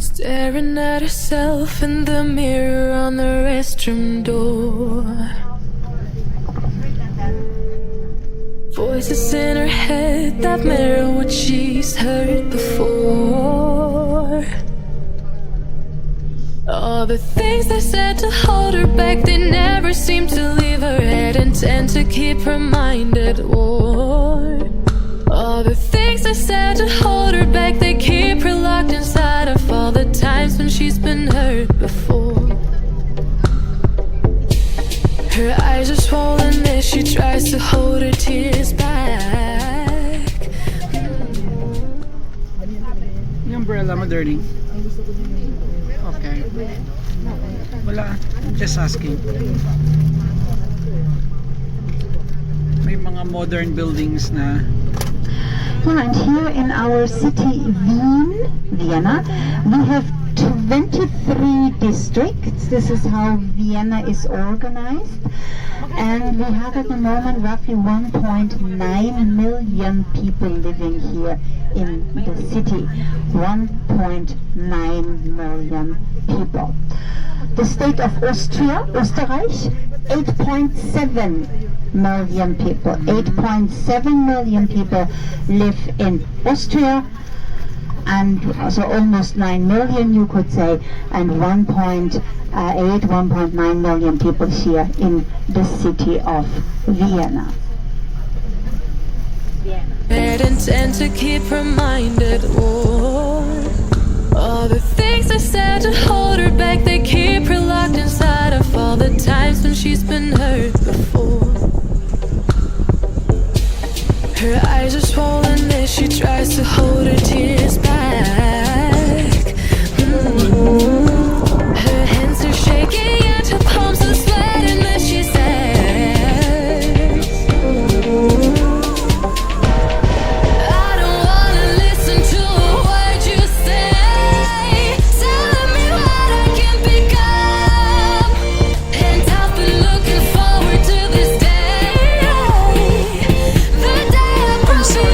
staring at herself in the mirror on the restroom door. Voices in her head that mirror what she's heard before. All the things they said to hold her back, they never seem to leave her head and tend to keep her mind at war. All the things they said to hold her back, they keep her locked inside of all the times when she's been hurt before. Her eyes are swollen as she tries to hold her tears back. Yung umbrella mo, darling. Okay. Wala. I'm just asking. May mga modern buildings na. Yeah, and here in our city, Vienna, we have 23 districts. This is how Vienna is organized. And we have at the moment roughly 1.9 million people living here in the city. 1.9 million people. The state of Austria, Österreich, 8.7 million people. 8.7 million people live in Austria, and so almost 9 million you could say, and 1.9 million people here in the city of Vienna. And tend to keep her mind at war. All the things I said to hold her back, they keep her locked inside of all the times when she's been hurt before. Her eyes are swollen as she tries to hold her tears back. Her hands are shaking and her palms are sweating as she says, I don't wanna listen to a word you say, telling me what I can become. And I've been looking forward to this day, the day I brought you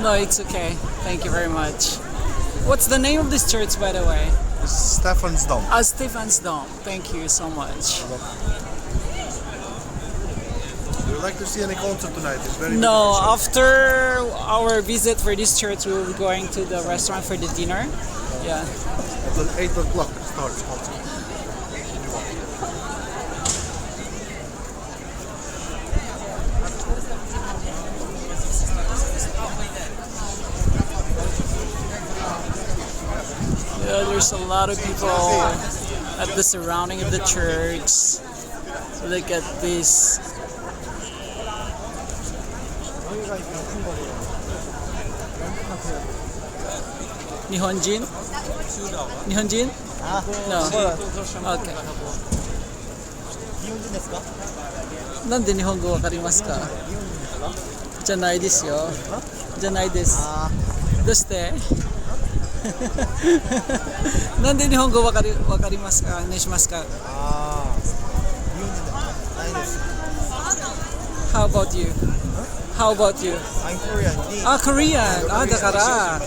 No, it's okay. Thank you very much. What's the name of this church, by the way? Stephen's Dome. Stephen's Dome. Thank you so much. Would you like to see any concert tonight? It's very No, beautiful. after our visit for this church, we will be going to the restaurant for the dinner. Yeah. At 8 o'clock it starts concert. Yeah, there's a lot of people at the surrounding of the church. Look at this. Nihonjin? Nihonjin? No. Okay. なんで日本語わかりますか？じゃないですよ。じゃないです。どうして？なんで日本語わかりますか？お願いしますか？ How about you? How about you? I'm Korean. Korean. だから。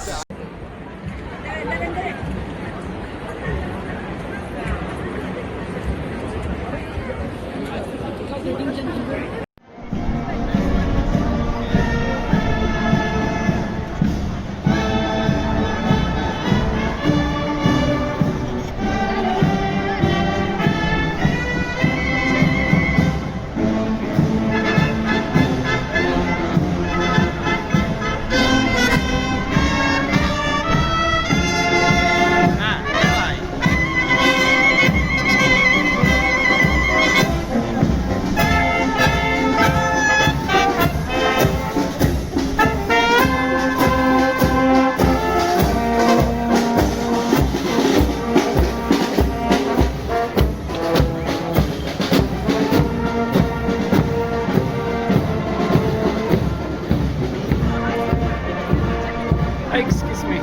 Excuse me.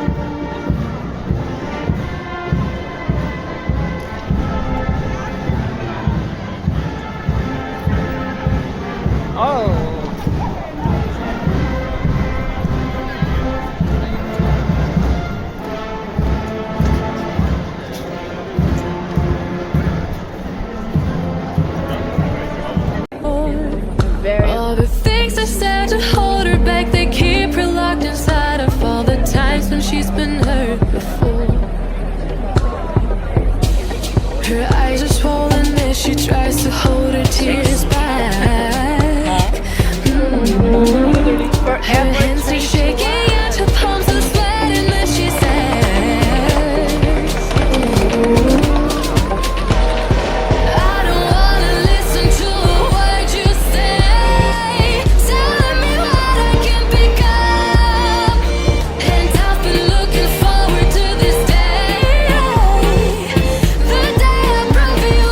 Oh. All the things I said to hold her back, they keep her locked inside of all the times when she's been hurt before. Her eyes are swollen as she tries to hold her tears back. Her hands are shaking and her palms are sweating as she says, I don't wanna listen to a word you say, telling me what I can pick up, and I've been looking forward to this day, the day I prove you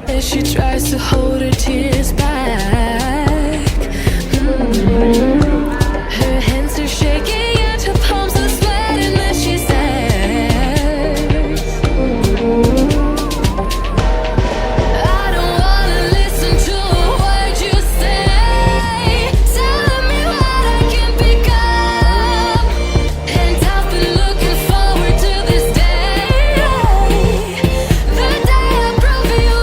as she tries to hold her tears back. Her hands are shaking and her palms are sweating as she says, I don't wanna listen to a word you say, telling me what I can pick up, and I've been looking forward to this day, the day I prove you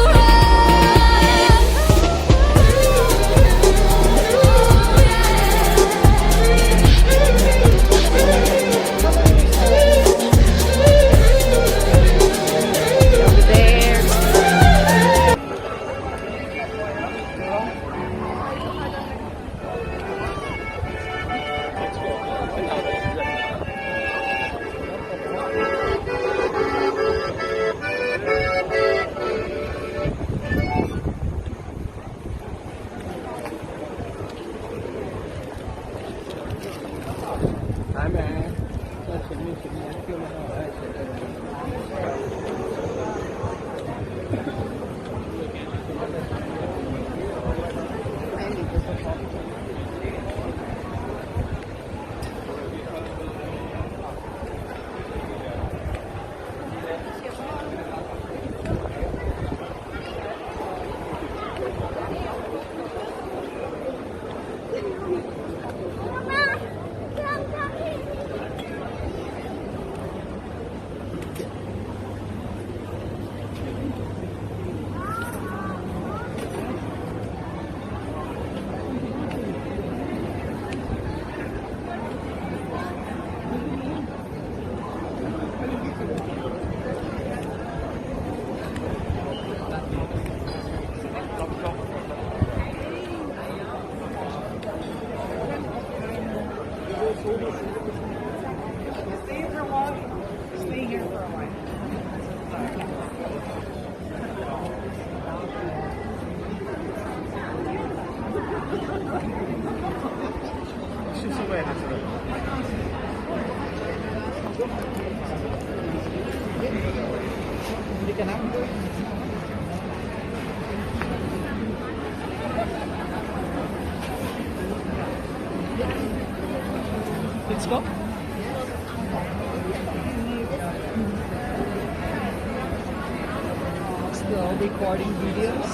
Let's go. Still recording videos.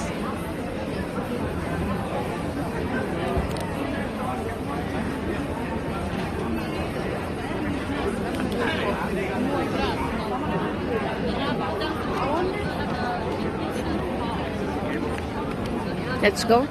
Let's go.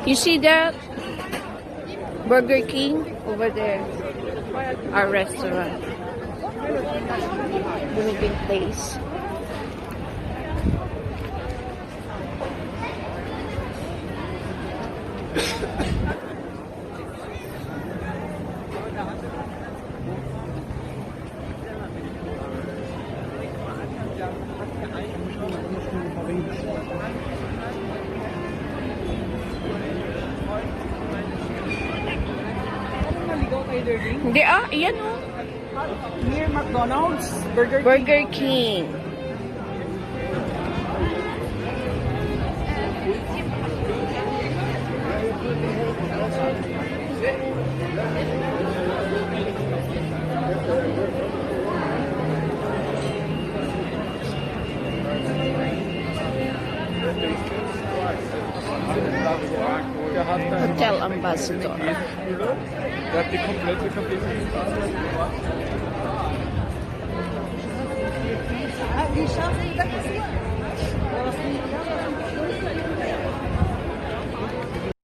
You see that Burger King over there? Our restaurant. Moving place. Hindi iyan oh. Near McDonald's, Burger King. Hotel Ambassador.